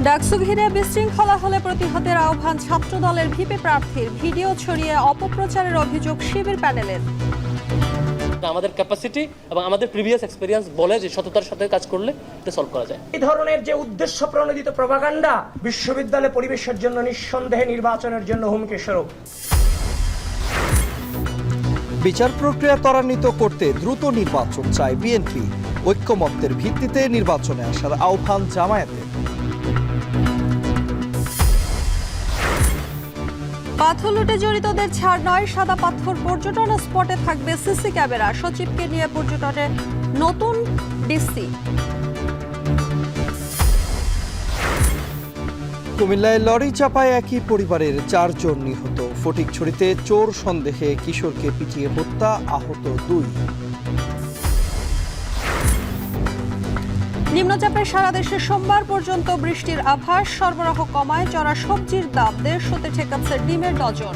ডাকসু ঘিরে বিশৃঙ্খলা হলে প্রতিহতের আহ্বান ছাত্রদলের ভিপি প্রার্থীর। ভিডিও ছড়িয়ে অপপ্রচারের অভিযোগ শিবির প্যানেলের। আমাদের ক্যাপাসিটি এবং আমাদের প্রিভিয়াস এক্সপেরিয়েন্স বলে যে সততার সাথে কাজ করলে এটা সলভ করা যায়। এই ধরনের যে উদ্দেশ্য প্রণোদিত প্রপাগান্ডা বিশ্ববিদ্যালয় পরিবেশের জন্য নিঃসন্দেহে নির্বাচনের জন্য হুমকি স্বরূপ। বিচার প্রক্রিয়া ত্বরান্বিত করতে দ্রুত নির্বাচন চায় বিএনপি। ঐক্যমত্যের ভিত্তিতে নির্বাচনে আসার আহ্বান জামায়াতের। পাথর লুটে জড়িতদের ছাড় নয়, সাদা পাথর পর্যটন স্পটে থাকবে সিসি ক্যামেরা। সচিবকে নিয়ে পর্যটনে নতুন ডিসি। কুমিল্লায় লরি চাপায় একই পরিবারের 4 জন নিহত। ফটিকছড়িতে চোর সন্দেহে কিশোরকে পিটিয়ে হত্যা, আহত 2। নিম্নচাপের সারা দেশে সোমবার পর্যন্ত বৃষ্টির আভাস। সরবরাহ কমায়, চড়া সবজির দাম 150-তে ঠেকাচ্ছে ডিমের ডজন।